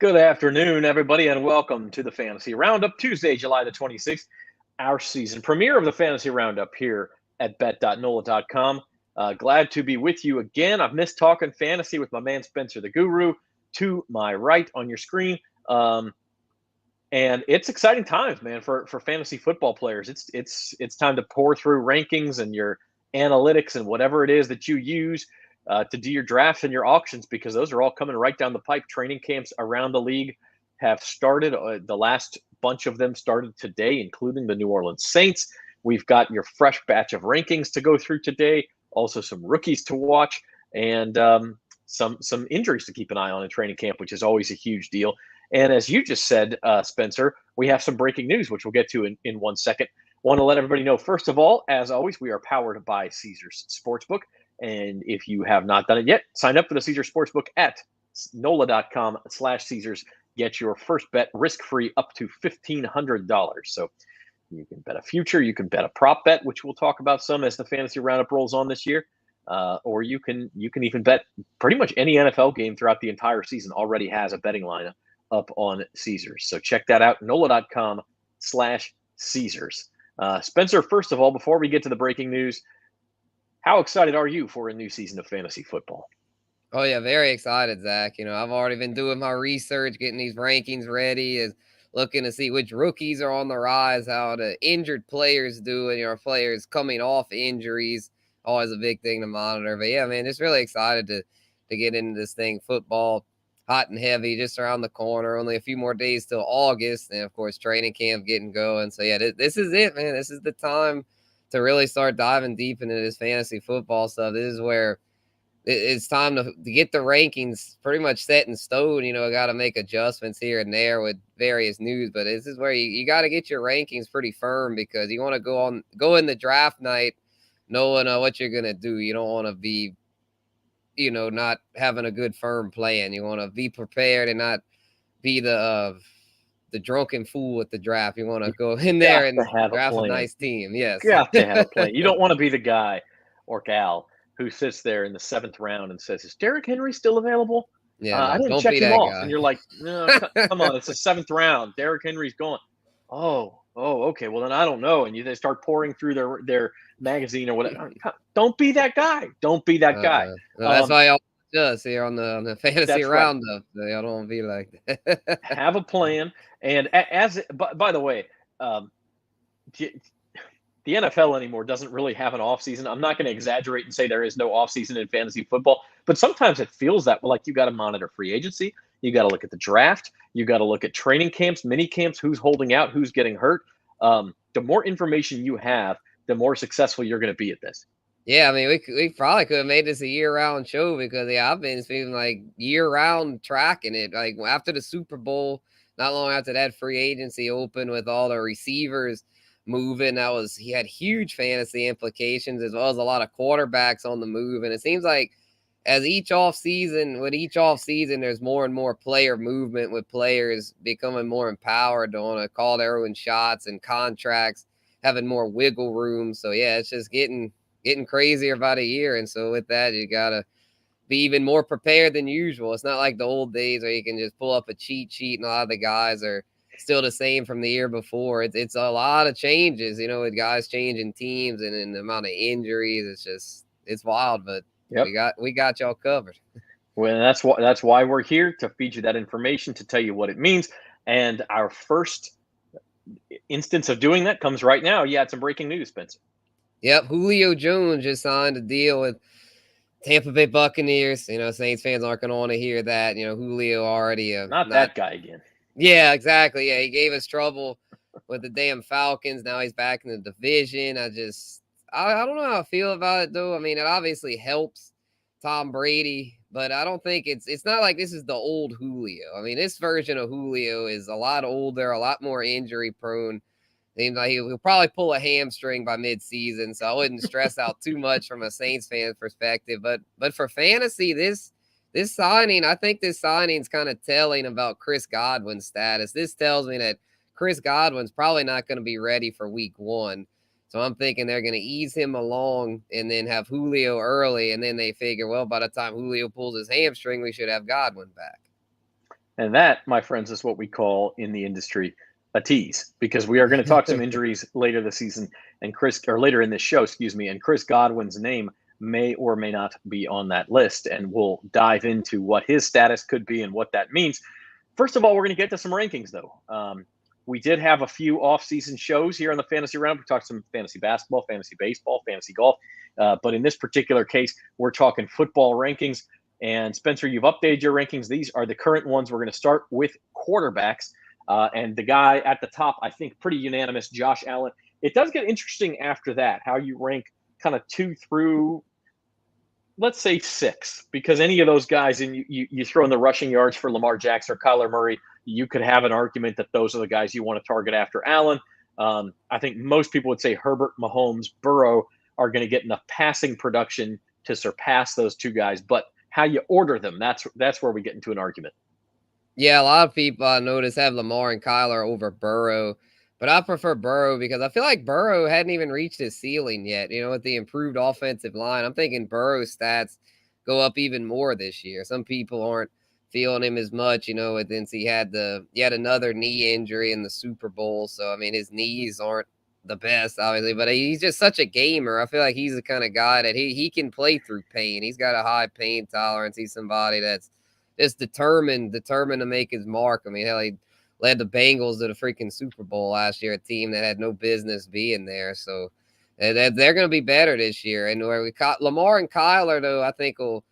Good afternoon, everybody, and welcome to the Fantasy Roundup, Tuesday, July the 26th, our season premiere of the Fantasy Roundup here at bet.nola.com. Glad to be with you again. I've missed talking fantasy with my man Spencer the Guru to my right on your screen. And it's exciting times, man, for fantasy football players. It's time to pour through rankings and your analytics and whatever it is that you use to do your drafts and your auctions, because those are all coming right down the pipe. Training camps around the league have started. The last bunch of them started today, including the New Orleans Saints. We've got your fresh batch of rankings to go through today, also some rookies to watch, and some injuries to keep an eye on in training camp, which is always a huge deal. And as you just said, Spencer, we have some breaking news, which we'll get to in 1 second. Want to let everybody know, first of all, as always, we are powered by Caesars Sportsbook. And if you have not done it yet, sign up for the Caesars Sportsbook at NOLA.com/Caesars. Get your first bet risk-free up to $1,500. So you can bet a future, you can bet a prop bet, which we'll talk about some as the Fantasy Roundup rolls on this year. Or you can even bet pretty much any NFL game throughout the entire season already has a betting line up on Caesars. So check that out, NOLA.com/Caesars. Spencer, first of all, before we get to the breaking news, how excited are you for a new season of fantasy football? Oh, yeah, very excited, Zach. I've already been doing my research, getting these rankings ready, looking to see which rookies are on the rise, how the injured players do, and players coming off injuries. Always a big thing to monitor. But, yeah, man, just really excited to get into this thing. Football, hot and heavy, just around the corner. Only a few more days till August. And, of course, training camp getting going. So, yeah, this is it, man. This is the time to really start diving deep into this fantasy football stuff. This is where it's time to get the rankings pretty much set in stone. I got to make adjustments here and there with various news, but this is where you got to get your rankings pretty firm, because you want to go in the draft night knowing what you're going to do. You don't want to be, not having a good firm plan. You want to be prepared and not be the drunken fool at the draft. You want to go in there and draft a nice team. Yes. You have to have a plan. You don't want to be the guy or gal who sits there in the 7th round and says, "Is Derrick Henry still available? Yeah, I didn't don't check be him that off." guy. And you're like, "No, come on, it's the 7th round. Derrick Henry's gone." Oh, okay. Well, then I don't know. And they start pouring through their magazine or whatever. Don't be that guy. Don't be that guy. No, that's why y'all just here on the Fantasy Roundup. Right. Y'all don't be like that. Have a plan. And by the way, the NFL anymore doesn't really have an offseason. I'm not going to exaggerate and say there is no offseason in fantasy football, but sometimes it feels that like you got to monitor free agency. You got to look at the draft. You got to look at training camps, mini camps, who's holding out, who's getting hurt. The more information you have, the more successful you're going to be at this. Yeah, I mean, we probably could have made this a year-round show, because I've been feeling like year-round tracking it. Like after the Super Bowl, not long after that free agency opened with all the receivers moving, he had huge fantasy implications, as well as a lot of quarterbacks on the move. And it seems like with each offseason, there's more and more player movement, with players becoming more empowered to want to call their own shots and contracts, having more wiggle room. So yeah, it's just getting crazier about a year. And so with that, you gotta be even more prepared than usual. It's not like the old days where you can just pull up a cheat sheet and a lot of the guys are still the same from the year before. It's a lot of changes, with guys changing teams and the amount of injuries. It's wild, but yep. we got y'all covered. Well, that's why we're here, to feed you that information, to tell you what it means. And our first instance of doing that comes right now. You had some breaking news, Spencer. Yep, Julio Jones just signed a deal with Tampa Bay Buccaneers. Saints fans aren't going to want to hear that. Julio already not that guy again. Yeah, exactly. Yeah, he gave us trouble with the damn Falcons. Now he's back in the division. I don't know how I feel about it, though. I mean, it obviously helps Tom Brady, but I don't think it's not like this is the old Julio. I mean, this version of Julio is a lot older, a lot more injury prone. Seems like he'll probably pull a hamstring by mid-season, so I wouldn't stress out too much from a Saints fan perspective. But for fantasy, this signing, I think this signing is kind of telling about Chris Godwin's status. This tells me that Chris Godwin's probably not going to be ready for week 1. So I'm thinking they're going to ease him along and then have Julio early, and then they figure, well, by the time Julio pulls his hamstring, we should have Godwin back. And that, my friends, is what we call in the industry a tease, because we are going to talk some injuries later this season and later in this show, and Chris Godwin's name may or may not be on that list. And we'll dive into what his status could be and what that means. First of all, we're going to get to some rankings, though. We did have a few off-season shows here on the Fantasy Round. We talked some fantasy basketball, fantasy baseball, fantasy golf. But in this particular case, we're talking football rankings. And Spencer, you've updated your rankings. These are the current ones. We're going to start with quarterbacks. And the guy at the top, I think pretty unanimous, Josh Allen. It does get interesting after that, how you rank kind of 2 through, let's say 6, because any of those guys, and you throw in the rushing yards for Lamar Jackson or Kyler Murray, you could have an argument that those are the guys you want to target after Allen. I think most people would say Herbert, Mahomes, Burrow are going to get enough passing production to surpass those two guys. But how you order them, that's where we get into an argument. Yeah, a lot of people I notice have Lamar and Kyler over Burrow, but I prefer Burrow because I feel like Burrow hadn't even reached his ceiling yet. With the improved offensive line, I'm thinking Burrow's stats go up even more this year. Some people aren't feeling him as much, since he had another knee injury in the Super Bowl. So I mean, his knees aren't the best, obviously, but he's just such a gamer. I feel like he's the kind of guy that he can play through pain. He's got a high pain tolerance. He's somebody that's just determined to make his mark. I mean, hell, he led the Bengals to the freaking Super Bowl last year, a team that had no business being there. So they're going to be better this year. And where we caught Lamar and Kyler, though, I think will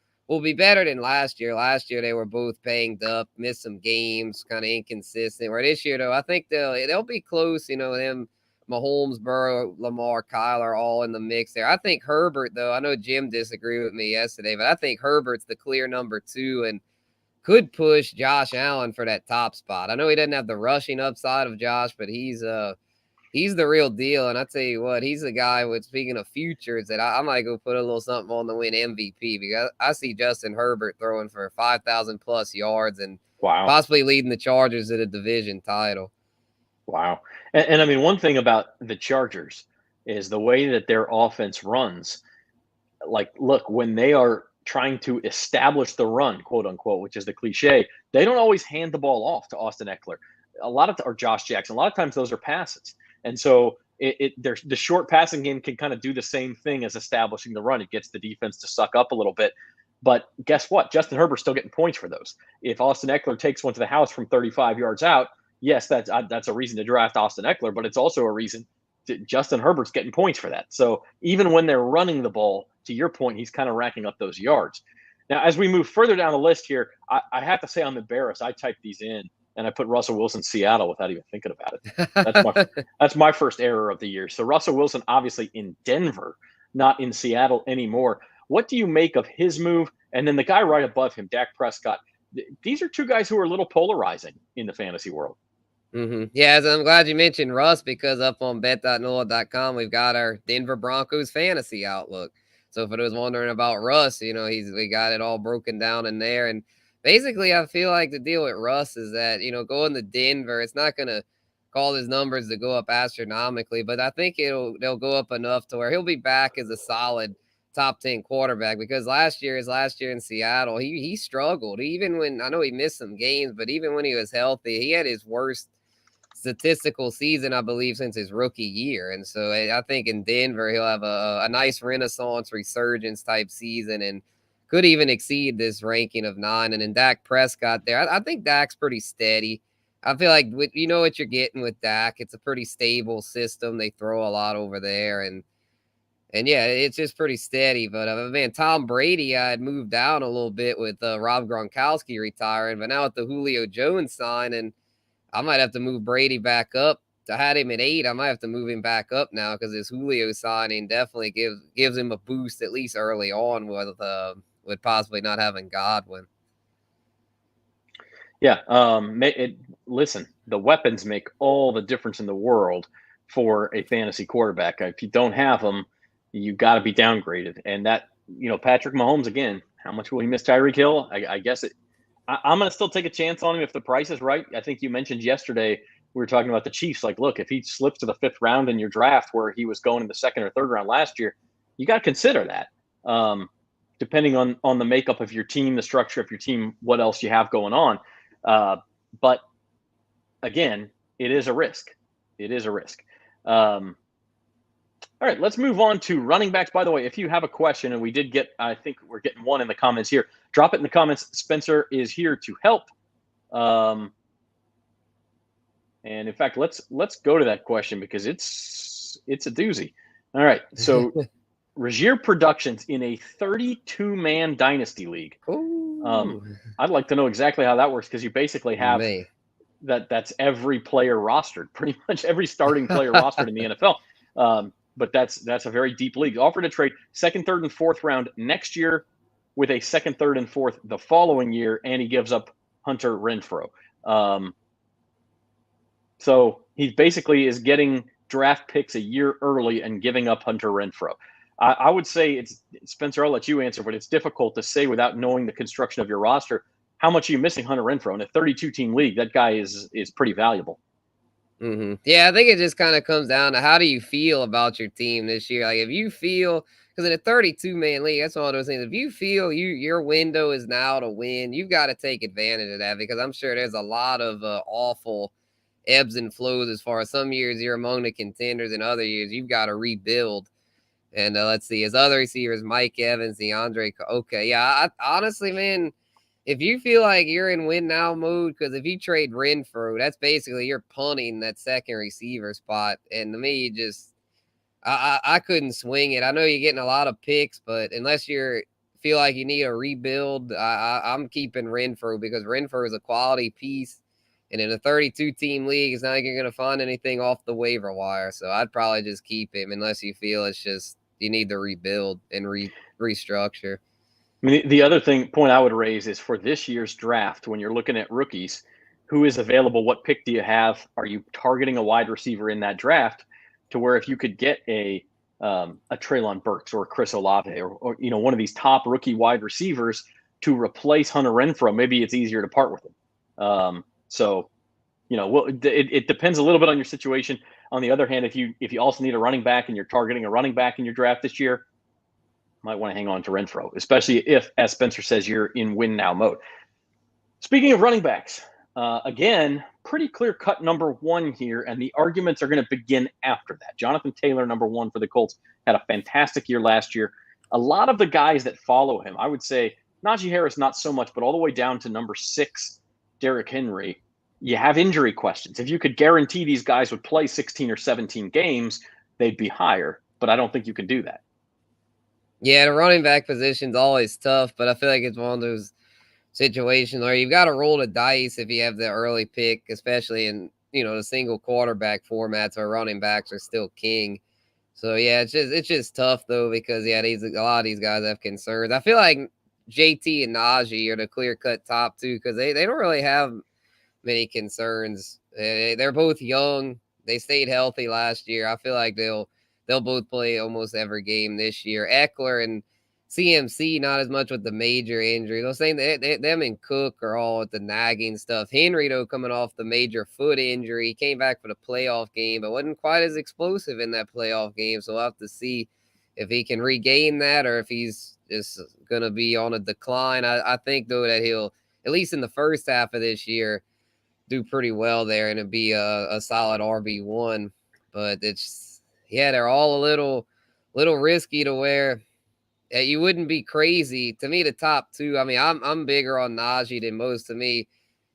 be better than last year. Last year they were both banged up, missed some games, kind of inconsistent. Where this year, though, I think they'll be close. Them Mahomes, Burrow, Lamar, Kyler all in the mix there. I think Herbert, though, I know Jim disagreed with me yesterday, but I think Herbert's the clear number 2 and could push Josh Allen for that top spot. I know he doesn't have the rushing upside of Josh, but he's the real deal. And I tell you what, he's the guy with, speaking of futures, that I might go put a little something on to win MVP, because I see Justin Herbert throwing for 5,000 plus yards and possibly leading the Chargers to the division title. Wow. And I mean, one thing about the Chargers is the way that their offense runs. Like, look, when they are trying to establish the run, quote unquote, which is the cliche, they don't always hand the ball off to Austin Eckler. Or Josh Jackson. A lot of times those are passes. And so the short passing game can kind of do the same thing as establishing the run. It gets the defense to suck up a little bit. But guess what? Justin Herbert's still getting points for those. If Austin Eckler takes one to the house from 35 yards out, yes, that's a reason to draft Austin Eckler, but it's also a reason Justin Herbert's getting points for that. So even when they're running the ball, to your point, he's kind of racking up those yards. Now, as we move further down the list here, I have to say I'm embarrassed. I typed these in and I put Russell Wilson Seattle without even thinking about it. That's my first error of the year. So Russell Wilson obviously in Denver, not in Seattle anymore. What do you make of his move? And then the guy right above him, Dak Prescott. These are two guys who are a little polarizing in the fantasy world. Mm-hmm. Yeah, so I'm glad you mentioned Russ, because up on bet.NOLA.com, we've got our Denver Broncos fantasy outlook. So if it was wondering about Russ, we got it all broken down in there. And basically, I feel like the deal with Russ is that, going to Denver, it's not going to cause his numbers to go up astronomically, but I think they'll go up enough to where he'll be back as a solid top 10 quarterback, because last year in Seattle, he struggled. Even when, I know he missed some games, but even when he was healthy, he had his worst statistical season, I believe, since his rookie year. And so I think in Denver, he'll have a nice renaissance resurgence type season and could even exceed this ranking of 9. And then Dak Prescott there, I think Dak's pretty steady. I feel like you know what you're getting with Dak. It's a pretty stable system. They throw a lot over there, and yeah, it's just pretty steady. But man, Tom Brady, I had moved down a little bit with Rob Gronkowski retiring, but now with the Julio Jones sign, and I might have to move Brady back up. I had him at 8. I might have to move him back up now, because this Julio signing definitely gives him a boost, at least early on, with possibly not having Godwin. Yeah. Listen, the weapons make all the difference in the world for a fantasy quarterback. If you don't have them, you got to be downgraded. And that, Patrick Mahomes, again, how much will he miss Tyreek Hill? I guess I'm going to still take a chance on him if the price is right. I think you mentioned yesterday, we were talking about the Chiefs. Like, look, if he slips to the 5th round in your draft where he was going in the 2nd or 3rd round last year, you got to consider that. Depending on the makeup of your team, the structure of your team, what else you have going on. But again, it is a risk. It is a risk. All right, let's move on to running backs. By the way, if you have a question, and we did get, I think we're getting one in the comments here, drop it in the comments. Spencer is here to help. And in fact, let's go to that question because it's a doozy. All right, so Regier Productions in a 32-man dynasty league. I'd like to know exactly how that works because you basically have that's every player rostered, pretty much every starting player rostered in the NFL. But that's a very deep league. Offered to trade second, third, and fourth round next year with a second, third, and fourth the following year, and he gives up Hunter Renfrow. So he basically is getting draft picks a year early and giving up Hunter Renfrow. I would say it's Spencer. I'll let you answer, but it's difficult to say without knowing the construction of your roster how much are you missing Hunter Renfrow in a 32-team league. That guy is pretty valuable. Mm-hmm. Yeah, I think it just kind of comes down to how do you feel about your team this year. Like if you feel, because in a 32-man league, that's one of those things. If you feel your window is now to win, you've got to take advantage of that because I'm sure there's a lot of awful ebbs and flows as far as some years you're among the contenders and other years you've got to rebuild. And let's see, his other receivers, Mike Evans, DeAndre. Okay, yeah, honestly, man, if you feel like you're in win now mode, because if you trade Renfrow, that's basically you're punting that second receiver spot. And to me, I couldn't swing it. I know you're getting a lot of picks, but unless you feel like you need a rebuild, I'm keeping Renfrow because Renfrow is a quality piece. And in a 32-team league, it's not like you're going to find anything off the waiver wire. So I'd probably just keep him unless you feel it's just you need to rebuild and restructure. I mean, the other point I would raise is for this year's draft, when you're looking at rookies, who is available? What pick do you have? Are you targeting a wide receiver in that draft to where if you could get a Treylon Burks or a Chris Olave or one of these top rookie wide receivers to replace Hunter Renfrow, maybe it's easier to part with him. It depends a little bit on your situation. On the other hand, if you also need a running back and you're targeting a running back in your draft this year, might want to hang on to Renfrow, especially if, as Spencer says, you're in win now mode. Speaking of running backs, again, pretty clear cut number one here, and the arguments are going to begin after that. Jonathan Taylor, number one for the Colts, had a fantastic year last year. A lot of the guys that follow him, I would say Naji Harris, not so much, but all the way down to number 6, Derrick Henry, you have injury questions. If you could guarantee these guys would play 16 or 17 games, they'd be higher, but I don't think you can do that. Yeah, the running back position's always tough, but I feel like it's one of those situations where you've got to roll the dice if you have the early pick, especially in the single quarterback formats where running backs are still king. So yeah, it's just tough though because a lot of these guys have concerns. I feel like JT and Naji are the clear cut top two because they don't really have many concerns. They're both young. They stayed healthy last year. I feel like they'll both play almost every game this year. Eckler and CMC, not as much with the major injuries. I'm saying them and Cook are all with the nagging stuff. Henry, though, coming off the major foot injury, he came back for the playoff game, but wasn't quite as explosive in that playoff game. So we'll have to see if he can regain that or if he's just going to be on a decline. I think, though, that he'll, at least in the first half of this year, do pretty well there and it'd be a solid RB1. But they're all a little risky to where you wouldn't be crazy. To me, the top two, I mean, I'm bigger on Naji than most. To me,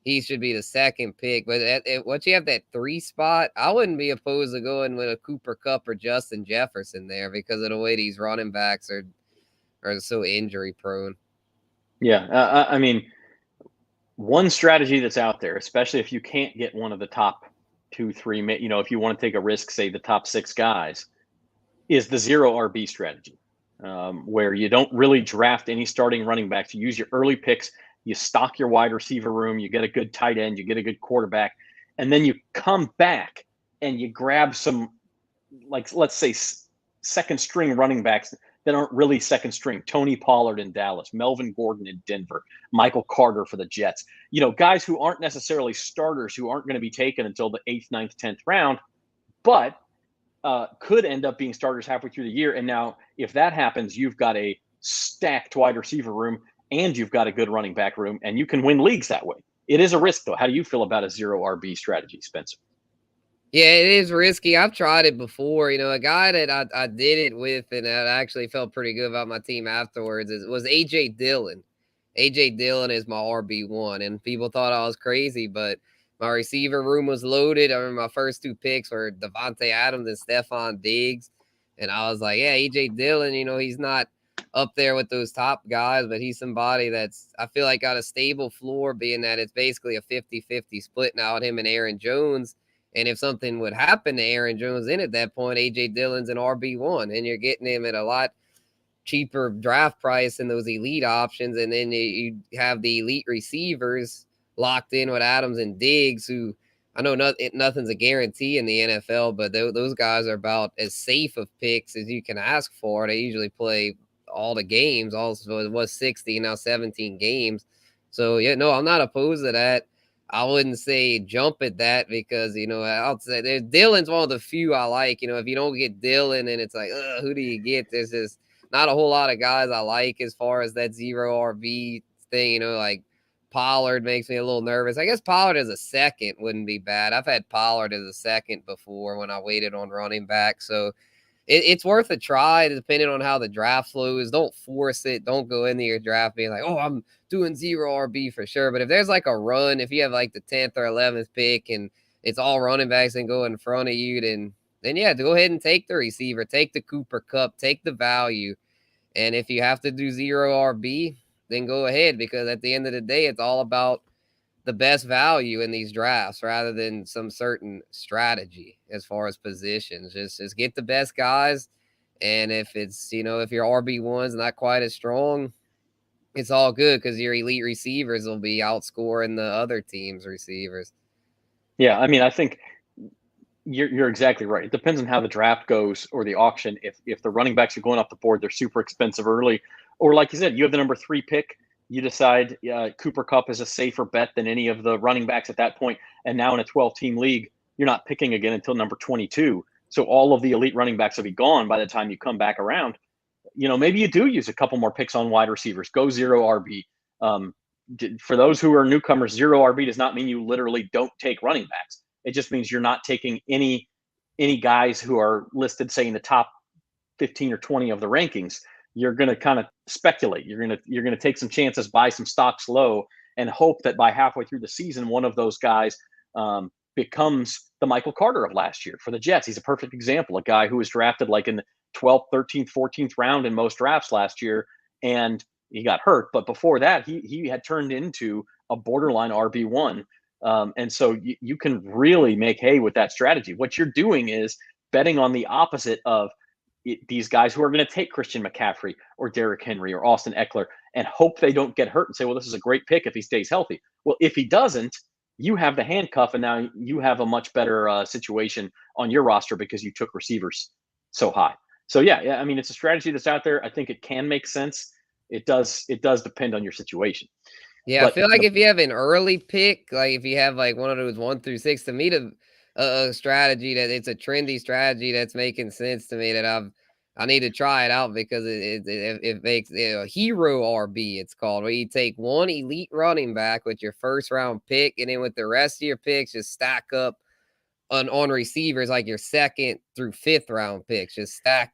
he should be the second pick. But once you have that 3 spot, I wouldn't be opposed to going with a Cooper Kupp or Justin Jefferson there because of the way these running backs are so injury prone. Yeah, I mean, one strategy that's out there, especially if you can't get one of the top 2, 3, if you want to take a risk, say the top 6 guys, is the 0 RB strategy, where you don't really draft any starting running backs. You use your early picks, you stock your wide receiver room, you get a good tight end, you get a good quarterback, and then you come back and you grab some, like, let's say second string running backs that aren't really second string. Tony Pollard in Dallas, Melvin Gordon in Denver, Michael Carter for the Jets. Guys who aren't necessarily starters, who aren't going to be taken until the 8th, 9th, 10th round, but could end up being starters halfway through the year. And now if that happens, you've got a stacked wide receiver room and you've got a good running back room and you can win leagues that way. It is a risk, though. How do you feel about a zero RB strategy, Spencer? Yeah, it is risky. I've tried it before. A guy that I did it with and that I actually felt pretty good about my team afterwards was A.J. Dillon. A.J. Dillon is my RB1, and people thought I was crazy, but my receiver room was loaded. I remember my first two picks were Devontae Adams and Stephon Diggs, and I was like, yeah, A.J. Dillon, he's not up there with those top guys, but he's somebody that's, I feel like, got a stable floor, being that it's basically a 50-50 split now with him and Aaron Jones. And if something would happen to Aaron Jones at that point, A.J. Dillon's an RB1, and you're getting him at a lot cheaper draft price than those elite options. And then you have the elite receivers locked in with Adams and Diggs, who I know nothing's a guarantee in the NFL, but those guys are about as safe of picks as you can ask for. They usually play all the games. Also, it was 60, now 17 games. So, yeah, no, I'm not opposed to that. I wouldn't say jump at that because, I'll say Dillon's one of the few I like. If you don't get Dillon and it's like, who do you get? There's just not a whole lot of guys I like as far as that zero RB thing. Like Pollard makes me a little nervous. I guess Pollard as a second wouldn't be bad. I've had Pollard as a second before when I waited on running back. So it's worth a try depending on how the draft flows. Don't force it. Don't go into your draft being like, oh, I'm doing zero RB for sure. But if there's like a run, if you have like the 10th or 11th pick and it's all running backs and go in front of you, then yeah, go ahead and take the receiver, take the Cooper Kupp, take the value. And if you have to do zero RB, then go ahead, because at the end of the day, it's all about the best value in these drafts rather than some certain strategy as far as positions. Just get the best guys. And if it's, if your RB1's not quite as strong, it's all good because your elite receivers will be outscoring the other team's receivers. Yeah, I mean, I think you're exactly right. It depends on how the draft goes or the auction. If the running backs are going off the board, they're super expensive early. Or like you said, you have the number 3 pick. You decide Cooper Kupp is a safer bet than any of the running backs at that point. And now in a 12-team league, you're not picking again until number 22. So all of the elite running backs will be gone by the time you come back around. Maybe you do use a couple more picks on wide receivers. Go zero RB. For those who are newcomers, zero RB does not mean you literally don't take running backs. It just means you're not taking any guys who are listed, say, in the top 15 or 20 of the rankings. You're going to kind of speculate. You're going to take some chances, buy some stocks low, and hope that by halfway through the season, one of those guys becomes the Michael Carter of last year for the Jets. He's a perfect example, a guy who was drafted like in the 12th, 13th, 14th round in most drafts last year, and he got hurt. But before that, he had turned into a borderline RB1. And so you can really make hay with that strategy. What you're doing is betting on the opposite of these guys who are going to take Christian McCaffrey or Derrick Henry or Austin Eckler and hope they don't get hurt and say, well, this is a great pick if he stays healthy. Well, if he doesn't, you have the handcuff, and now you have a much better situation on your roster because you took receivers so high. So yeah, I mean, it's a strategy that's out there. I think it can make sense. It does depend on your situation. Yeah, but I feel like if you have an early pick, like if you have like one of those 1 through 6, to me, a strategy that it's a trendy strategy that's making sense to me that I need to try it out because it makes a hero RB. It's called, where you take one elite running back with your first round pick, and then with the rest of your picks, just stack up on receivers like your 2nd through 5th round picks. Just stack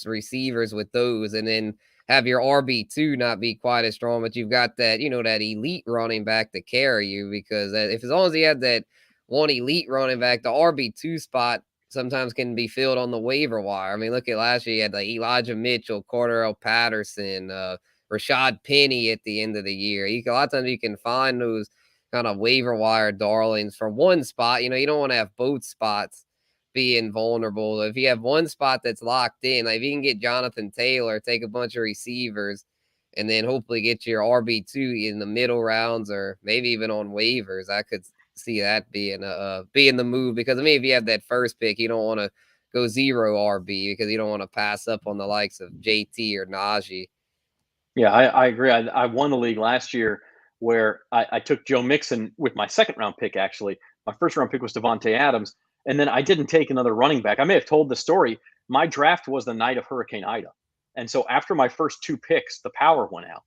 receivers with those, and then have your RB2 not be quite as strong, but you've got that, that elite running back to carry you, because as long as you have that one elite running back, the RB2 spot sometimes can be filled on the waiver wire. I mean, look at last year, you had like Elijah Mitchell, Cordarrelle Patterson, Rashad Penny at the end of the year. A lot of times you can find those kind of waiver wire darlings for one spot. You don't want to have both spots being vulnerable. If you have one spot that's locked in, like if you can get Jonathan Taylor, take a bunch of receivers, and then hopefully get your RB2 in the middle rounds or maybe even on waivers, I could see that being the move. Because I mean, if you have that first pick, you don't want to go zero RB because you don't want to pass up on the likes of JT or Naji. Yeah, I agree. I won the league last year where I took Joe Mixon with my 2nd round pick. Actually, my 1st round pick was Devontae Adams. And then I didn't take another running back. I may have told the story. My draft was the night of Hurricane Ida. And so after my first 2 picks, the power went out.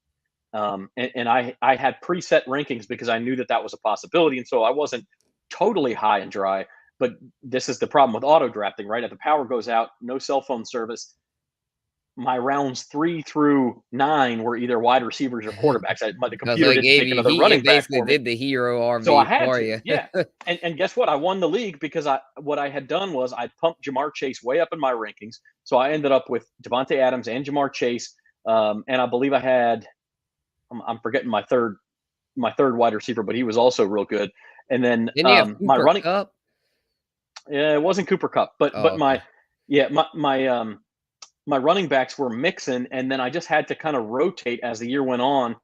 And I had preset rankings because I knew that was a possibility. And so I wasn't totally high and dry. But this is the problem with auto drafting, right? If the power goes out, no cell phone service, my rounds 3 through 9 were either wide receivers or quarterbacks. The So computer it didn't gave take you another running it back basically for me. did the hero So I RB had for to, you. yeah. And guess what? I won the league because what I had done was I pumped Jamar Chase way up in my rankings. So I ended up with Devontae Adams and Jamar Chase. And I believe I had, I'm forgetting my third wide receiver, but he was also real good. And then Didn't you have my Cooper running, Kupp? yeah, it wasn't Cooper Kupp, but Oh, okay. my running backs were mixing, and then I just had to kind of rotate as the year went on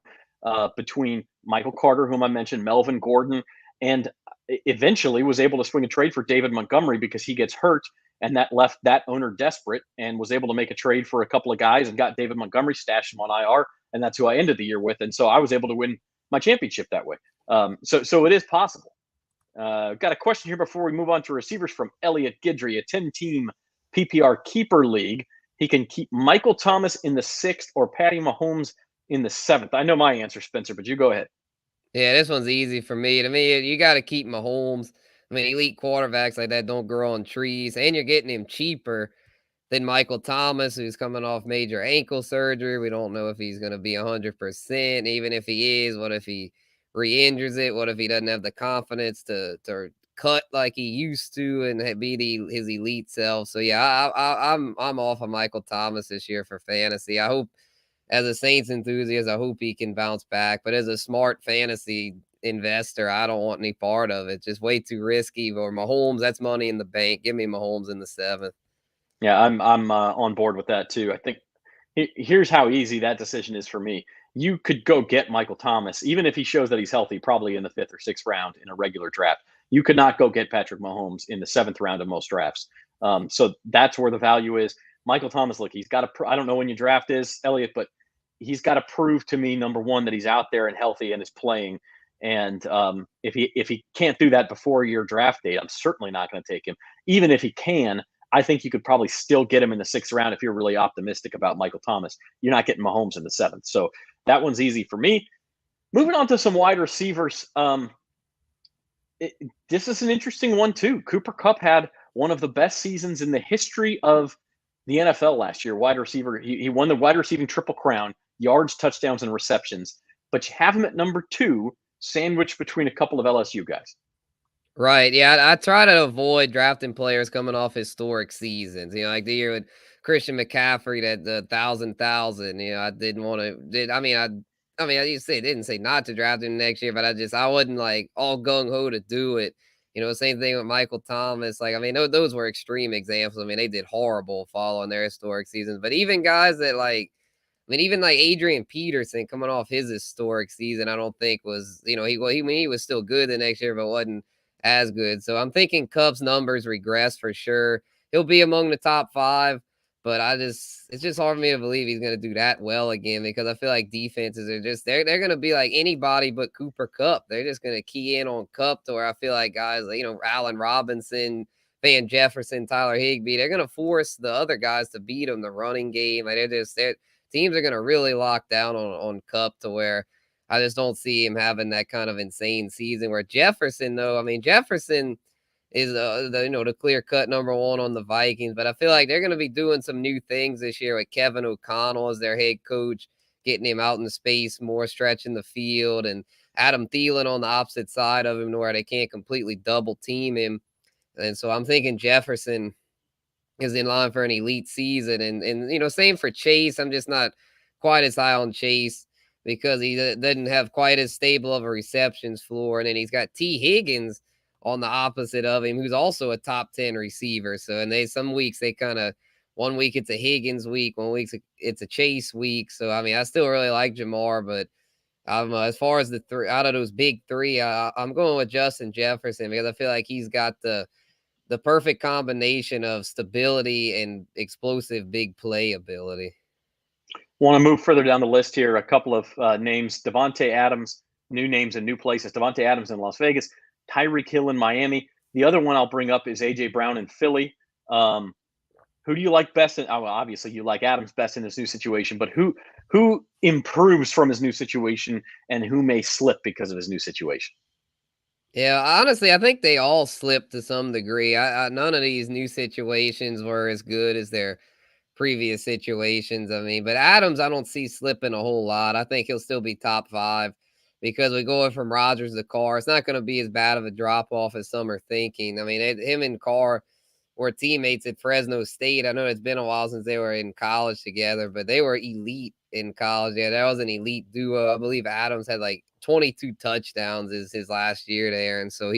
between Michael Carter, whom I mentioned, Melvin Gordon, and eventually was able to swing a trade for David Montgomery because he gets hurt, and that left that owner desperate and was able to make a trade for a couple of guys and got David Montgomery, stashed him on IR, and that's who I ended the year with, and so I was able to win my championship that way. So it is possible. Got a question here before we move on to receivers from Elliot Gidry, a 10-team PPR keeper league. He can keep Michael Thomas in the 6th or Patty Mahomes in the 7th. I know my answer, Spencer, but you go ahead. Yeah, this one's easy for me. To me, you got to keep Mahomes. I mean, elite quarterbacks like that don't grow on trees, and you're getting him cheaper than Michael Thomas, who's coming off major ankle surgery. We don't know if he's going to be 100%. Even if he is, what if he re-injures it? What if he doesn't have the confidence to cut like he used to and be his elite self? So yeah, I'm off of Michael Thomas this year for fantasy. I hope, as a Saints enthusiast, I hope he can bounce back. But as a smart fantasy investor, I don't want any part of it. Just way too risky. Or Mahomes, that's money in the bank. Give me Mahomes in the 7th. Yeah, I'm on board with that too. I think here's how easy that decision is for me. You could go get Michael Thomas, even if he shows that he's healthy, probably in the 5th or 6th round in a regular draft. You could not go get Patrick Mahomes in the 7th round of most drafts. So that's where the value is. Michael Thomas, look, he's got to. I don't know when your draft is, Elliot, but he's got to prove to me, number one, that he's out there and healthy and is playing. And if he can't do that before your draft date, I'm certainly not going to take him. Even if he can, I think you could probably still get him in the 6th round if you're really optimistic about Michael Thomas. You're not getting Mahomes in the 7th. So that one's easy for me. Moving on to some wide receivers. This is an interesting one, too. Cooper Kupp had one of the best seasons in the history of the NFL last year. Wide receiver. He won the wide receiving triple crown, yards, touchdowns, and receptions. But you have him at number 2, sandwiched between a couple of LSU guys. Right. Yeah, I try to avoid drafting players coming off historic seasons. Like the year with Christian McCaffrey, that the thousand. I didn't want to. I used to say didn't say not to draft him next year, but I wasn't like all gung ho to do it. Same thing with Michael Thomas. Like, those were extreme examples. They did horrible following their historic seasons. But even guys that even like Adrian Peterson coming off his historic season, I don't think was, he was still good the next year, but wasn't as good. So I'm thinking Cubs numbers regress for sure. He'll be among the top 5, but it's just hard for me to believe he's going to do that well again, because I feel like defenses are just, they're going to be like anybody but Cooper Kupp. They're just going to key in on Kupp, to where I feel like guys like, Allen Robinson, Van Jefferson, Tyler Higbee, they're going to force the other guys to beat them the running game. Like teams are going to really lock down on Kupp, to where I just don't see him having that kind of insane season. Where Jefferson, though, Jefferson is the clear cut number 1 on the Vikings, but I feel like they're going to be doing some new things this year with Kevin O'Connell as their head coach, getting him out in the space more, stretching the field, and Adam Thielen on the opposite side of him, where they can't completely double team him. And so I'm thinking Jefferson is in line for an elite season, and same for Chase. I'm just not quite as high on Chase, because he doesn't have quite as stable of a receptions floor. And then he's got T. Higgins on the opposite of him, who's also a top 10 receiver. So, and some weeks they kind of, one week it's a Higgins week, one week it's a Chase week. So, I still really like Jamar, but as far as the 3 out of those big 3, I'm going with Justin Jefferson, because I feel like he's got the perfect combination of stability and explosive big play ability. Want to move further down the list here. A couple of names: Devontae Adams, new names in new places. Devontae Adams in Las Vegas, Tyreek Hill in Miami. The other one I'll bring up is AJ Brown in Philly. Who do you like best? Well, obviously you like Adams best in this new situation, but who improves from his new situation and who may slip because of his new situation? Yeah, honestly, I think they all slipped to some degree. None of these new situations were as good as their previous situations. I mean, but Adams, I don't see slipping a whole lot. I think he'll still be top 5 because we going from Rodgers to Carr. It's not going to be as bad of a drop off as some are thinking. I mean, him and Carr were teammates at Fresno State. I know it's been a while since they were in college together, but they were elite in college. Yeah, that was an elite duo. I believe Adams had like 22 touchdowns is his last year there, and so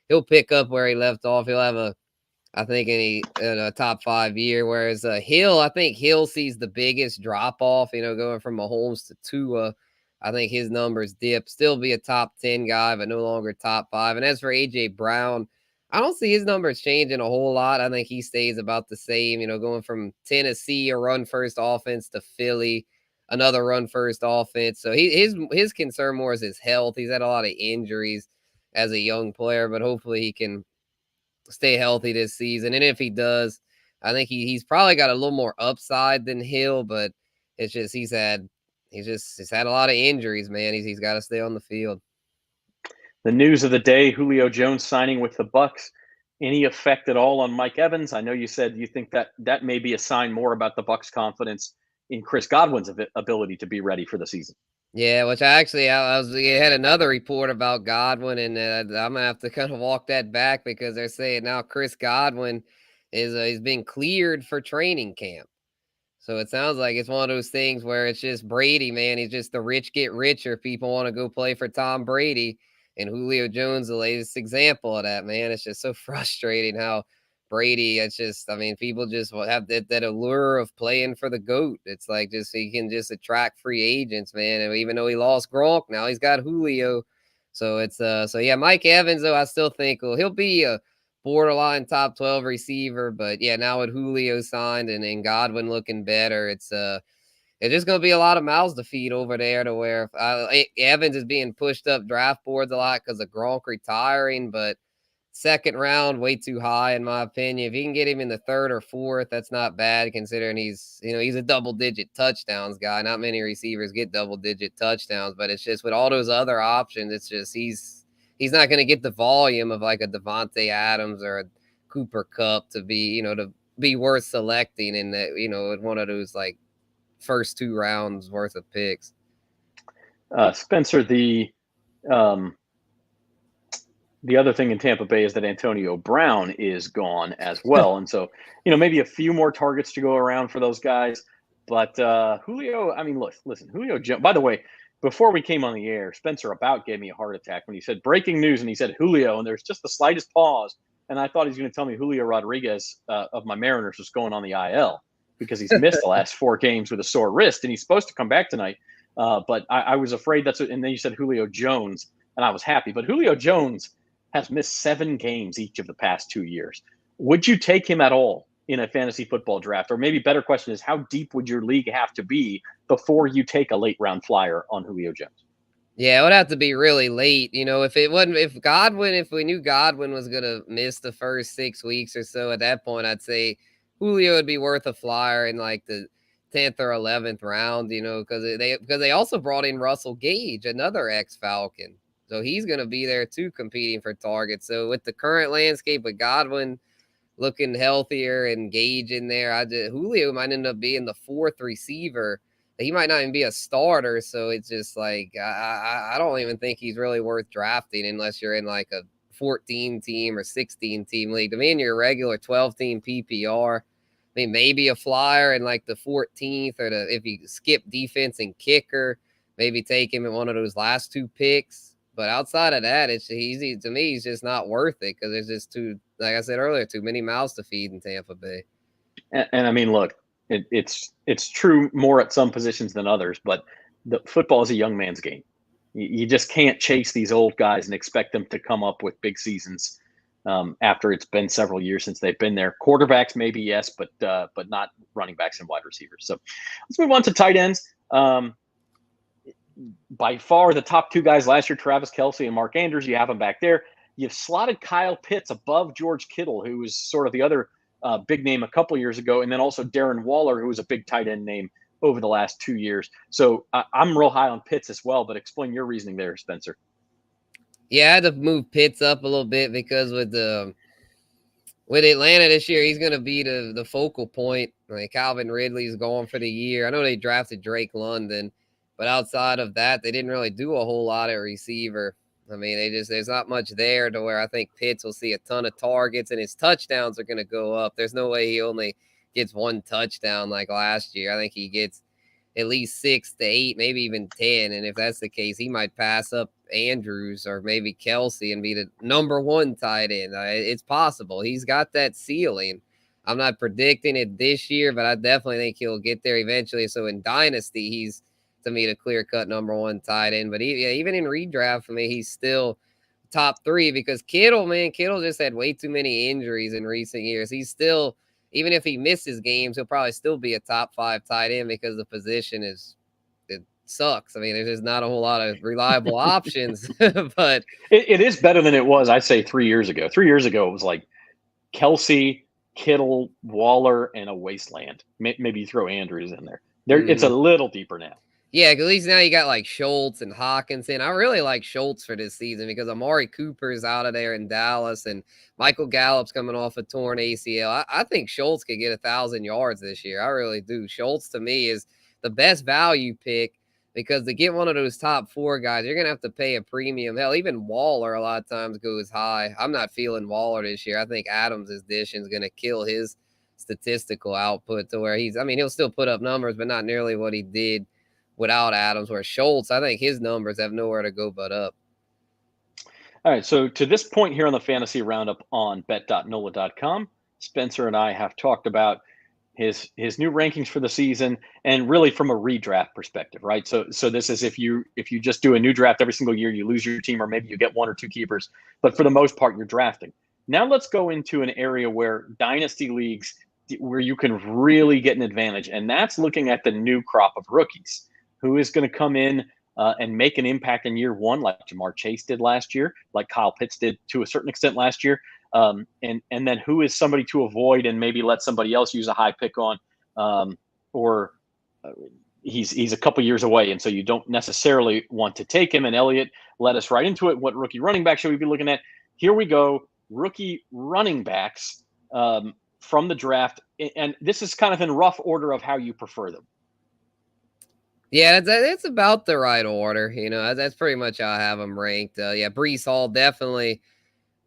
he'll pick up where he left off. He'll have I think in a top 5 year. Whereas Hill, I think Hill sees the biggest drop off. Going from Mahomes to Tua. I think his numbers dip. Still be a top 10 guy, but no longer top 5. And as for AJ Brown, I don't see his numbers changing a whole lot. I think he stays about the same. Going from Tennessee, a run first offense, to Philly, another run first offense. So his concern more is his health. He's had a lot of injuries as a young player, but hopefully he can stay healthy this season. And if he does, I think he's probably got a little more upside than Hill, but it's just he's had a lot of injuries, man. He's got to stay on the field. The news of the day: Julio Jones signing with the Bucs. Any effect at all on Mike Evans? I know you said you think that may be a sign more about the Bucs' confidence in Chris Godwin's ability to be ready for the season. Yeah, which I had another report about Godwin, and I'm gonna have to kind of walk that back because they're saying now Chris Godwin is being cleared for training camp. So it sounds like it's one of those things where it's just Brady, man. He's just the rich get richer. People want to go play for Tom Brady, and Julio Jones, the latest example of that, man. It's just so frustrating how Brady, it's just, I mean, people just have that allure of playing for the GOAT. It's like just he can just attract free agents, man. And even though he lost Gronk, now he's got Julio. So so yeah, Mike Evans, though, I still think he'll be a borderline top 12 receiver. But yeah, now with Julio signed and Godwin looking better, it's just going to be a lot of mouths to feed over there to where Evans is being pushed up draft boards a lot because of Gronk retiring, but second round, way too high, in my opinion. If you can get him in the 3rd or 4th, that's not bad considering he's a double-digit touchdowns guy. Not many receivers get double-digit touchdowns, but it's just with all those other options, it's just he's not going to get the volume of like a Devontae Adams or a Cooper Kupp to be worth selecting in one of those like first 2 rounds worth of picks. Spencer, the other thing in Tampa Bay is that Antonio Brown is gone as well. And so, maybe a few more targets to go around for those guys. But Julio, I mean, listen, Julio, by the way, before we came on the air, Spencer about gave me a heart attack when he said breaking news and he said Julio, and there's just the slightest pause. And I thought he was going to tell me Julio Rodriguez of my Mariners was going on the IL because he's missed the last 4 games with a sore wrist, and he's supposed to come back tonight. But I was afraid that's what, and then you said Julio Jones, and I was happy. But Julio Jones has missed 7 games each of the past 2 years. Would you take him at all in a fantasy football draft? Or maybe better question is, how deep would your league have to be before you take a late round flyer on Julio Jones? Yeah, it would have to be really late. If we knew Godwin was going to miss the first 6 weeks or so, at that point, I'd say Julio would be worth a flyer in like the 10th or 11th round, because they also brought in Russell Gage, another ex-Falcon. So he's going to be there too, competing for targets. So with the current landscape with Godwin looking healthier and Gage in there, Julio might end up being the 4th receiver. He might not even be a starter. So it's just like, I don't even think he's really worth drafting unless you're in like a 14 team or 16 team league. To me, in your regular 12 team PPR, I mean, maybe a flyer in like the 14th, or if you skip defense and kicker, maybe take him in one of those last 2 picks. But outside of that, it's easy to me. He's just not worth it because there's just like I said earlier, too many mouths to feed in Tampa Bay. And I mean, look, it's true more at some positions than others, but the football is a young man's game. You just can't chase these old guys and expect them to come up with big seasons after it's been several years since they've been there. Quarterbacks, maybe yes, but not running backs and wide receivers. So let's move on to tight ends. By far the top 2 guys last year, Travis Kelce and Mark Andrews. You have them back there. You've slotted Kyle Pitts above George Kittle, who was sort of the other big name a couple years ago, and then also Darren Waller, who was a big tight end name over the last 2 years. So I'm real high on Pitts as well, but explain your reasoning there, Spencer. Yeah, I had to move Pitts up a little bit because with Atlanta this year, he's going to be the focal point. Like Calvin Ridley's gone for the year. I know they drafted Drake London, but outside of that, they didn't really do a whole lot at receiver. I mean, there's not much there to where I think Pitts will see a ton of targets and his touchdowns are going to go up. There's no way he only gets one touchdown like last year. I think he gets at least 6 to 8, maybe even 10. And if that's the case, he might pass up Andrews or maybe Kelsey and be the number one tight end. It's possible. He's got that ceiling. I'm not predicting it this year, but I definitely think he'll get there eventually. So in Dynasty, he's, to me, the clear-cut number one tight end. But even in redraft, for me, he's still top 3 because Kittle just had way too many injuries in recent years. He's still, even if he misses games, he'll probably still be a top 5 tight end because the position it sucks. I mean, there's just not a whole lot of reliable options, but it is better than it was, I'd say, 3 years ago. 3 years ago, it was like Kelsey, Kittle, Waller, and a wasteland. Maybe you throw Andrews in there. It's a little deeper now. Yeah, at least now you got like Schultz and Hawkinson. I really like Schultz for this season because Amari Cooper's out of there in Dallas and Michael Gallup's coming off a torn ACL. I think Schultz could get 1,000 yards this year. I really do. Schultz, to me, is the best value pick because to get one of those top 4 guys, you're going to have to pay a premium. Hell, even Waller a lot of times goes high. I'm not feeling Waller this year. I think Adams' addition is going to kill his statistical output to where he'll still put up numbers, but not nearly what he did without Adams, where Schultz, I think his numbers have nowhere to go but up. All right, so to this point here on the Fantasy Roundup on bet.nola.com, Spencer and I have talked about his new rankings for the season and really from a redraft perspective, right? So this is if you just do a new draft every single year, you lose your team or maybe you get 1 or 2 keepers, but for the most part, you're drafting. Now let's go into an area where dynasty leagues, where you can really get an advantage, and that's looking at the new crop of rookies. Who is going to come in and make an impact in year 1, like Jamar Chase did last year, like Kyle Pitts did to a certain extent last year, and then who is somebody to avoid and maybe let somebody else use a high pick on, or he's a couple years away, and so you don't necessarily want to take him. And Elliot led us right into it. What rookie running back should we be looking at? Here we go, rookie running backs from the draft, and this is kind of in rough order of how you prefer them. Yeah, it's about the right order. That's pretty much how I have them ranked. Breece Hall, definitely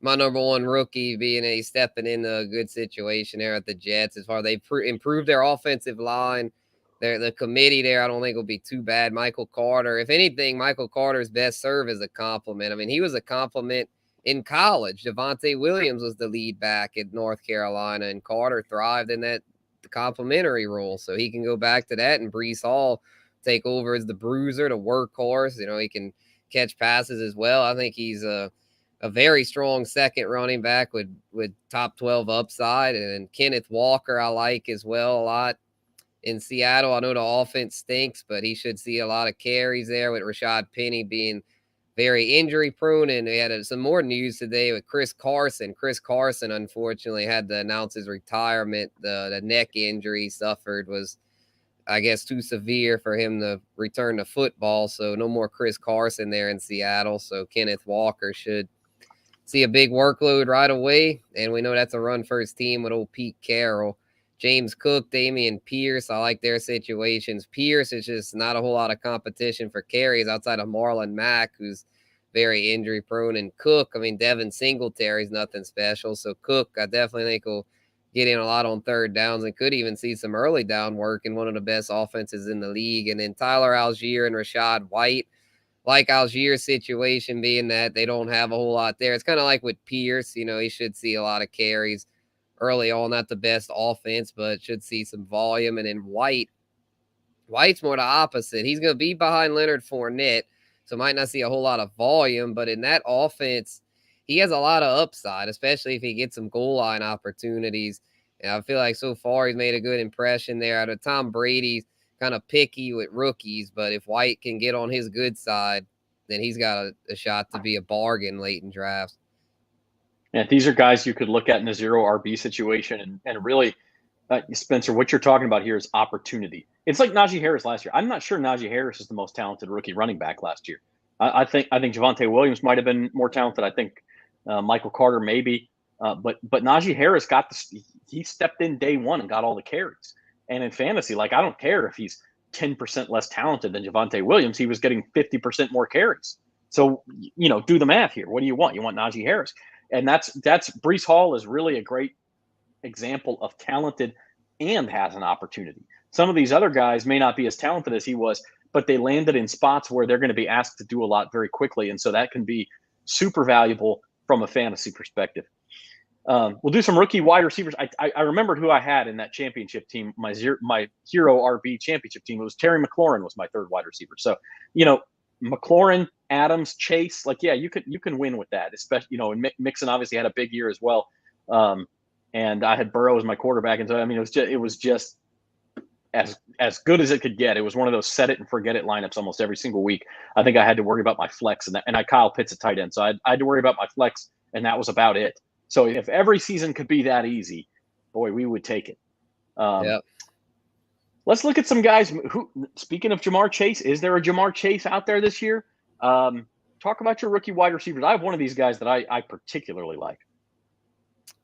my number 1 rookie, being a stepping into a good situation there at the Jets. As far as they've improved their offensive line, the committee there, I don't think will be too bad. Michael Carter, if anything, Michael Carter's best serve as a compliment. I mean, he was a compliment in college. Devontae Williams was the lead back at North Carolina, and Carter thrived in that complimentary role. So he can go back to that, and Breece Hall take over as the bruiser, the workhorse. He can catch passes as well. I think he's a very strong second running back with top 12 upside. And Kenneth Walker I like as well a lot in Seattle. I know the offense stinks, but he should see a lot of carries there with Rashad Penny being very injury prone. And we had some more news today with Chris Carson. Chris Carson, unfortunately, had to announce his retirement. The neck injury he suffered was, I guess, too severe for him to return to football. So no more Chris Carson there in Seattle. So Kenneth Walker should see a big workload right away. And we know that's a run-first team with old Pete Carroll. James Cook, Damian Pierce, I like their situations. Pierce is just not a whole lot of competition for carries outside of Marlon Mack, who's very injury-prone. And Cook, Devin Singletary's nothing special. So Cook, I definitely think will get in a lot on third downs and could even see some early down work in one of the best offenses in the league. And then Tyler Algier and Rashad White, like Algier's situation being that they don't have a whole lot there. It's kind of like with Pierce, he should see a lot of carries early on, not the best offense, but should see some volume. And then White's more the opposite. He's going to be behind Leonard Fournette, so might not see a whole lot of volume, but in that offense, he has a lot of upside, especially if he gets some goal line opportunities. And I feel like so far he's made a good impression there. Out of Tom Brady's kind of picky with rookies, but if White can get on his good side, then he's got a shot to be a bargain late in drafts. And these are guys you could look at in a zero RB situation and really, Spencer, what you're talking about here is opportunity. It's like Naji Harris last year. I'm not sure Naji Harris is the most talented rookie running back last year. I think Javonte Williams might have been more talented. I think Michael Carter maybe, but Najee Harris he stepped in day one and got all the carries. And in fantasy, like, I don't care if he's 10% less talented than Javonte Williams. He was getting 50% more carries. So, do the math here. What do you want? You want Najee Harris. And that's Breece Hall is really a great example of talented and has an opportunity. Some of these other guys may not be as talented as he was, but they landed in spots where they're going to be asked to do a lot very quickly. And so that can be super valuable from a fantasy perspective. We'll do some rookie wide receivers. I remembered who I had in that championship team, my hero RB championship team. It was Terry McLaurin was my third wide receiver. So, McLaurin, Adams, Chase, you can win with that, especially, and Mixon obviously had a big year as well. And I had Burrow as my quarterback. And so, it was just as good as it could get. It was one of those set it and forget it lineups almost every single week. I think I had to worry about my flex and I Kyle Pitts at tight end. So I had to worry about my flex, and that was about it. So if every season could be that easy, boy, we would take it. Yep. Let's look at some guys who, speaking of Jamar Chase, is there a Jamar Chase out there this year? Talk about your rookie wide receivers. I have one of these guys that I particularly like.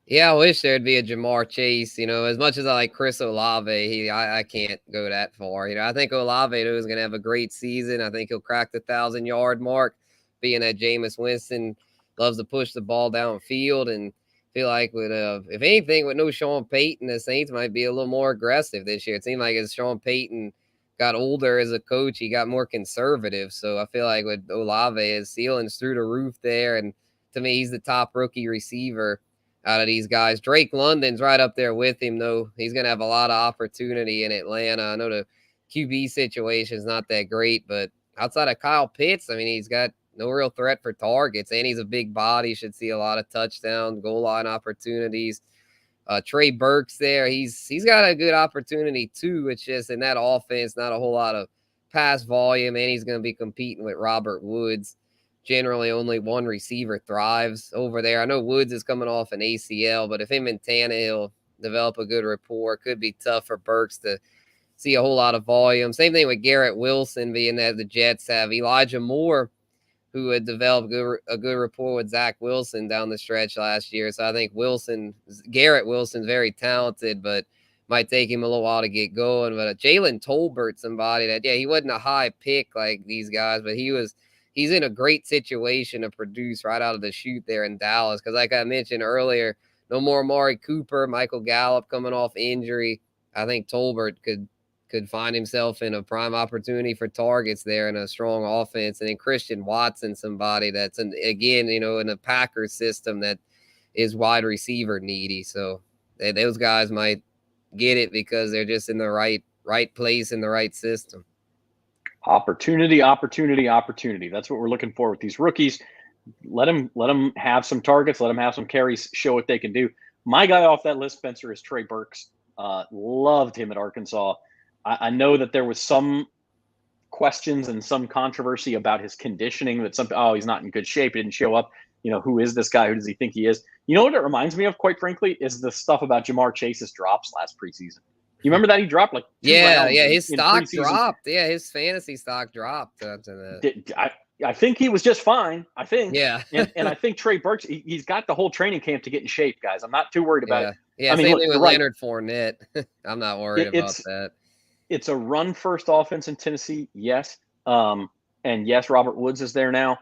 Yeah, I wish there'd be a Jamar Chase. As much as I like Chris Olave, I can't go that far. I think Olave is going to have a great season. I think he'll crack the 1,000-yard mark, being that Jameis Winston loves to push the ball downfield, and feel like if anything, with no Sean Payton, the Saints might be a little more aggressive this year. It seemed like as Sean Payton got older as a coach, he got more conservative. So I feel like with Olave, his ceiling's through the roof there, and to me, he's the top rookie receiver out of these guys. Drake London's right up there with him, though. He's going to have a lot of opportunity in Atlanta. I know the QB situation is not that great, but outside of Kyle Pitts, he's got no real threat for targets, and he's a big body. Should see a lot of touchdowns, goal line opportunities. Trey Burks there, he's got a good opportunity too. It's just in that offense, not a whole lot of pass volume, and he's going to be competing with Robert Woods. Generally, only one receiver thrives over there. I know Woods is coming off an ACL, but if him and Tannehill develop a good rapport, it could be tough for Burks to see a whole lot of volume. Same thing with Garrett Wilson, being that the Jets have Elijah Moore, who had developed a good rapport with Zach Wilson down the stretch last year. So I think Garrett Wilson's very talented, but might take him a little while to get going. But Jalen Tolbert, somebody that, he wasn't a high pick like these guys, but he's in a great situation to produce right out of the chute there in Dallas. Because like I mentioned earlier, no more Amari Cooper, Michael Gallup coming off injury. I think Tolbert could find himself in a prime opportunity for targets there in a strong offense. And then Christian Watson, somebody that's, in a Packers system that is wide receiver needy. So those guys might get it because they're just in the right place in the right system. Opportunity. That's what we're looking for with these rookies. Let them have some targets. Let them have some carries, show what they can do. My guy off that list, Spencer, is Trey Burks. Loved him at Arkansas. I know that there was some questions and some controversy about his conditioning, that he's not in good shape. He didn't show up. Who is this guy? Who does he think he is? You know what it reminds me of, quite frankly, is the stuff about Jamar Chase's drops last preseason. You remember that he dropped like two rounds his stock dropped. Yeah, his fantasy stock dropped. I think he was just fine. I think. Yeah. and I think Trey Burks, he's got the whole training camp to get in shape, guys. I'm not too worried about it. Yeah, same thing with Leonard Fournette. I'm not worried about that. It's a run-first offense in Tennessee, yes. And yes, Robert Woods is there now.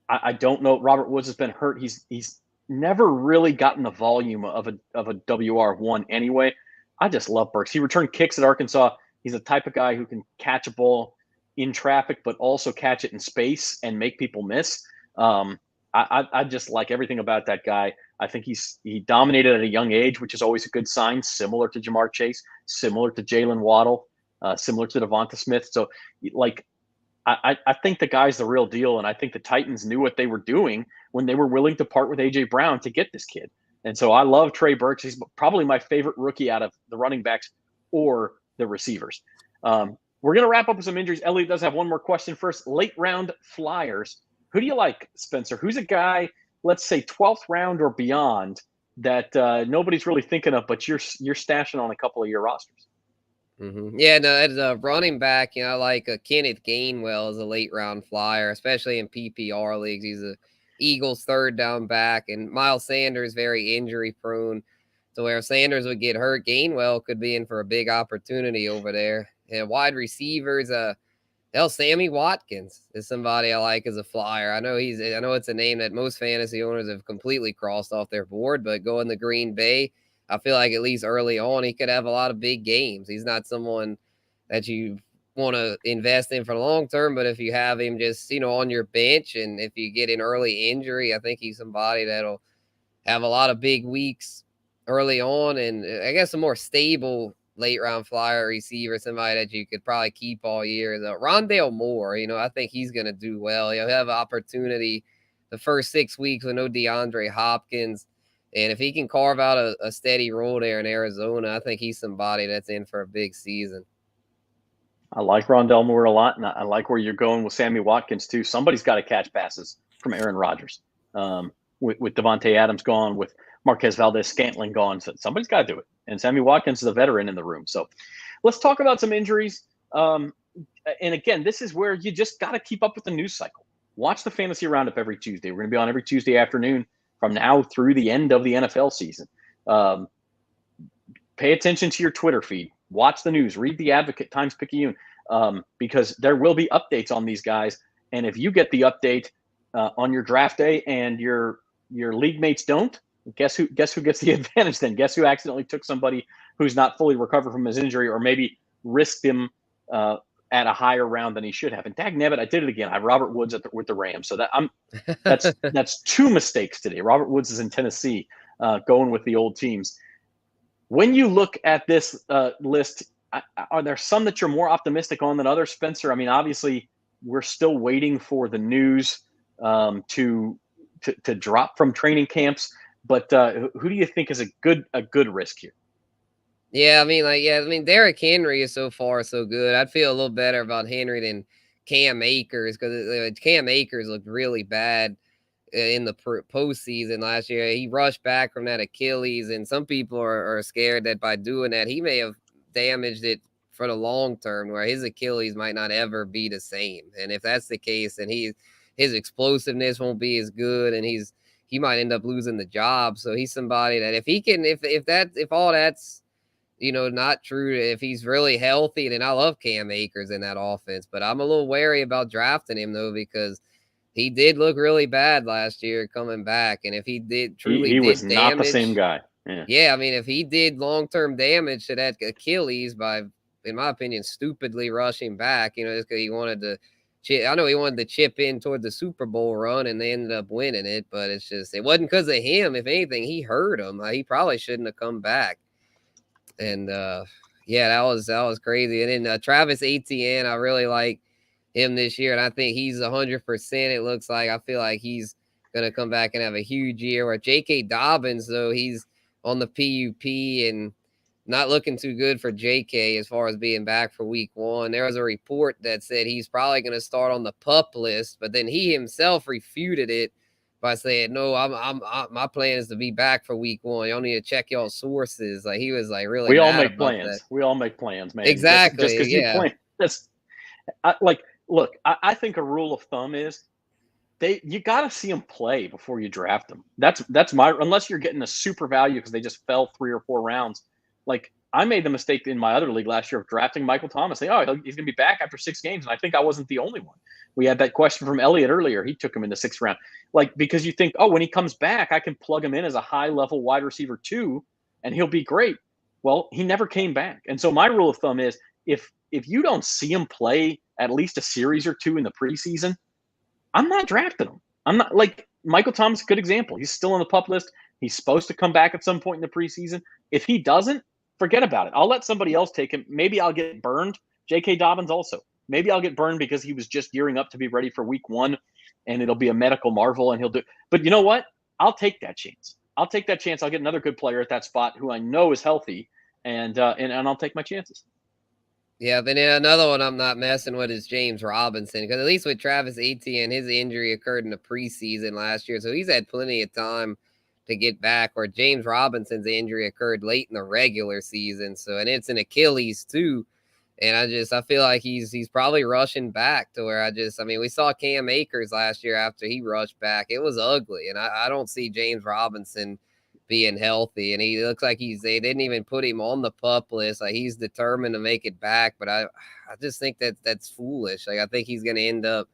I don't know. Robert Woods has been hurt. He's never really gotten the volume of a WR1 anyway. I just love Burks. He returned kicks at Arkansas. He's the type of guy who can catch a ball in traffic, but also catch it in space and make people miss. I just like everything about that guy. I think he dominated at a young age, which is always a good sign, similar to Jamar Chase, similar to Jalen Waddle, similar to Devonta Smith. So, I think the guy's the real deal, and I think the Titans knew what they were doing when they were willing to part with A.J. Brown to get this kid. And so I love Trey Burks. He's probably my favorite rookie out of the running backs or the receivers. We're going to wrap up with some injuries. Elliot does have one more question first. Late round flyers. Who do you like, Spencer? Who's a guy let's say 12th round or beyond that nobody's really thinking of, but you're stashing on a couple of your rosters. Mm-hmm. Yeah, no, as a running back, like Kenneth Gainwell is a late round flyer, especially in PPR leagues. He's a Eagles third down back, and Miles Sanders very injury prone. So where Sanders would get hurt, Gainwell could be in for a big opportunity over there. And wide receivers, Sammy Watkins is somebody I like as a flyer. I know it's a name that most fantasy owners have completely crossed off their board, but going to Green Bay, I feel like at least early on, he could have a lot of big games. He's not someone that you want to invest in for the long term, but if you have him just, on your bench, and if you get an early injury, I think he's somebody that'll have a lot of big weeks early on, and I guess a more stable late round flyer receiver, somebody that you could probably keep all year. Rondelle Moore, I think he's going to do well. He'll have opportunity the first 6 weeks with no DeAndre Hopkins. And if he can carve out a steady role there in Arizona, I think he's somebody that's in for a big season. I like Rondelle Moore a lot, and I like where you're going with Sammy Watkins too. Somebody's got to catch passes from Aaron Rodgers. With Devontae Adams gone, with Marquez Valdez-Scantling gone, so somebody's got to do it. And Sammy Watkins is a veteran in the room. So let's talk about some injuries. And again, this is where you just got to keep up with the news cycle. Watch the Fantasy Roundup every Tuesday. We're going to be on every Tuesday afternoon from now through the end of the NFL season. Pay attention to your Twitter feed. Watch the news. Read The Advocate, Times-Picayune, because there will be updates on these guys. And if you get the update on your draft day and your league mates don't, guess who gets the advantage then? Guess who accidentally took somebody who's not fully recovered from his injury, or maybe risked him at a higher round than he should have? And dagnabbit, I did it again. I have Robert Woods with the Rams. So that's 2 mistakes today. Robert Woods is in Tennessee, going with the old teams. When you look at this list, are there some that you're more optimistic on than others, Spencer? I mean, obviously, we're still waiting for the news to drop from training camps. But who do you think is a good risk here? Yeah, I mean, Derrick Henry is so far so good. I'd feel a little better about Henry than Cam Akers, because Cam Akers looked really bad in the postseason last year. He rushed back from that Achilles, and some people are scared that by doing that, he may have damaged it for the long term, where his Achilles might not ever be the same. And if that's the case, then his explosiveness won't be as good, and he might end up losing the job. So he's somebody that if all that's not true, if he's really healthy, then I love Cam Akers in that offense. But I'm a little wary about drafting him though, because he did look really bad last year coming back. And if he did he was not the same guy. Yeah, I mean, if he did long-term damage to that Achilles by, in my opinion, stupidly rushing back, just because he wanted to. I know he wanted to chip in toward the Super Bowl run, and they ended up winning it, but it wasn't because of him. If anything, he hurt him. He probably shouldn't have come back. And yeah, that was crazy. And then Travis Etienne, I really like him this year, and I think he's 100%. It looks like, I feel like he's gonna come back and have a huge year. Where J.K. Dobbins, though, he's on the PUP and not looking too good for JK as far as being back for week 1. There was a report that said he's probably going to start on the PUP list, but then he himself refuted it by saying, "No, my plan is to be back for week 1. Y'all need to check y'all sources." Like, he was like really. We all make plans. We all make plans, man. Exactly. Just because you plan. Look, I think a rule of thumb is you got to see them play before you draft them. That's unless you're getting a super value because they just fell 3 or 4 rounds. Like, I made the mistake in my other league last year of drafting Michael Thomas. Saying, he's going to be back after 6 games. And I think I wasn't the only one. We had that question from Elliot earlier. He took him in the 6th round. Like, because you think, when he comes back, I can plug him in as a high-level wide receiver 2, and he'll be great. Well, he never came back. And so my rule of thumb is if you don't see him play at least a series or 2 in the preseason, I'm not drafting him. I'm not, like, Michael Thomas, a good example. He's still on the PUP list. He's supposed to come back at some point in the preseason. If he doesn't, forget about it. I'll let somebody else take him. Maybe I'll get burned. J.K. Dobbins also. Maybe I'll get burned because he was just gearing up to be ready for week 1, and it'll be a medical marvel, and he'll do. But you know what? I'll take that chance. I'll get another good player at that spot who I know is healthy, and I'll take my chances. Yeah, but then another one I'm not messing with is James Robinson, because at least with Travis Etienne, his injury occurred in the preseason last year, so he's had plenty of time to get back. Where James Robinson's injury occurred late in the regular season, so and it's an Achilles too. And I feel like he's probably rushing back to where I mean, we saw Cam Akers last year after he rushed back. It was ugly. And I don't see James Robinson being healthy. And he looks like they didn't even put him on the PUP list. Like he's determined to make it back. But I just think that's foolish. Like I think he's going to end up.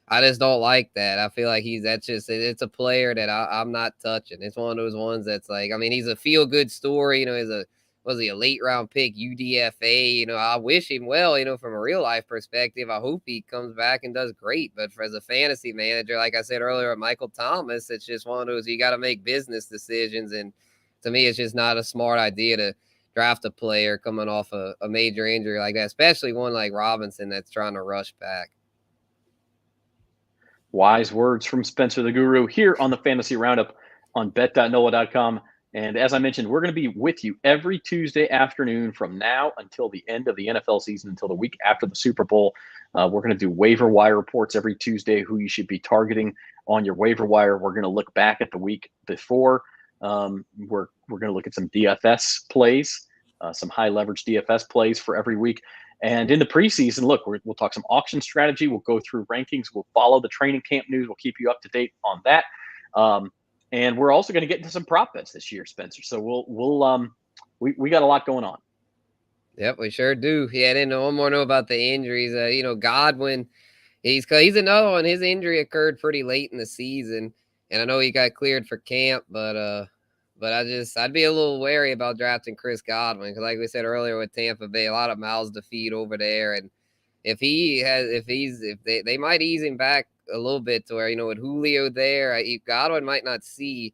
I just don't like that. I feel like it's a player that I'm not touching. It's one of those ones that's like, I mean, he's a feel good story. You know, was he a late round pick, UDFA? You know, I wish him well, you know, from a real life perspective. I hope he comes back and does great. But as a fantasy manager, like I said earlier, Michael Thomas, it's just one of those, you got to make business decisions. And to me, it's just not a smart idea to draft a player coming off a major injury like that, especially one like Robinson that's trying to rush back. Wise words from Spencer the Guru here on the Fantasy Roundup on bet.nola.com. And as I mentioned, we're going to be with you every Tuesday afternoon from now until the end of the NFL season, until the week after the Super Bowl. We're going to do waiver wire reports every Tuesday, who you should be targeting on your waiver wire. We're going to look back at the week before. We're going to look at some DFS plays, some high leverage DFS plays for every week. And in the preseason, look, we'll talk some auction strategy. We'll go through rankings. We'll follow the training camp news. We'll keep you up to date on that. And we're also going to get into some prop bets this year, Spencer. So we got a lot going on. Yep, we sure do. Yeah, then one more note about the injuries. You know, Godwin, he's another one. His injury occurred pretty late in the season, and I know he got cleared for camp, but I'd be a little wary about drafting Chris Godwin, because like we said earlier with Tampa Bay, a lot of mouths to feed over there, and if they might ease him back a little bit to where, you know, with Julio there, Godwin might not see,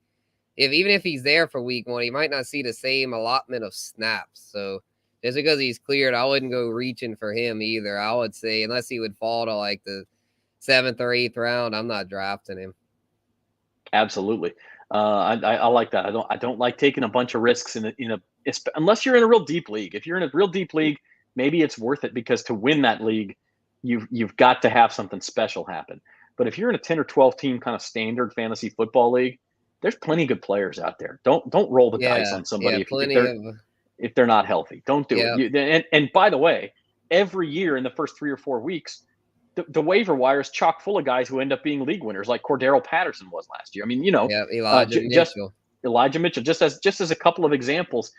even if he's there for week one, he might not see the same allotment of snaps. So just because he's cleared, I wouldn't go reaching for him either. I would say, unless he would fall to like the 7th or 8th round, I'm not drafting him. Absolutely. I like that. I don't like taking a bunch of risks unless you're in a real deep league. If you're in a real deep league, maybe it's worth it, because to win that league, you've got to have something special happen. But if you're in a 10 or 12 team kind of standard fantasy football league, there's plenty of good players out there. Don't roll the dice on somebody if they're not healthy. Don't do it. And by the way, every year in the first 3 or 4 weeks, the waiver wire is chock full of guys who end up being league winners, like Cordero Patterson was last year. I mean, Elijah Mitchell, just as a couple of examples.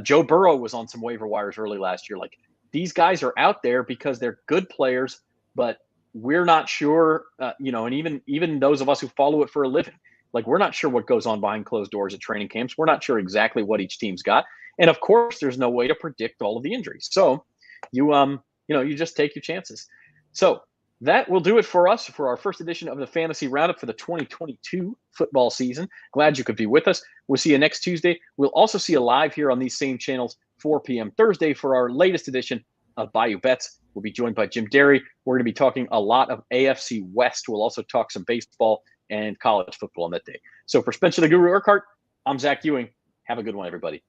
Joe Burrow was on some waiver wires early last year. Like, these guys are out there because they're good players, but we're not sure, and even those of us who follow it for a living, like, we're not sure what goes on behind closed doors at training camps. We're not sure exactly what each team's got. And of course, there's no way to predict all of the injuries. So you just take your chances. So that will do it for us for our first edition of the Fantasy Roundup for the 2022 football season. Glad you could be with us. We'll see you next Tuesday. We'll also see you live here on these same channels, 4 p.m. Thursday, for our latest edition of Bayou Bets. We'll be joined by Jim Derry. We're going to be talking a lot of AFC West. We'll also talk some baseball and college football on that day. So for Spencer the Guru Urquhart, I'm Zach Ewing. Have a good one, everybody.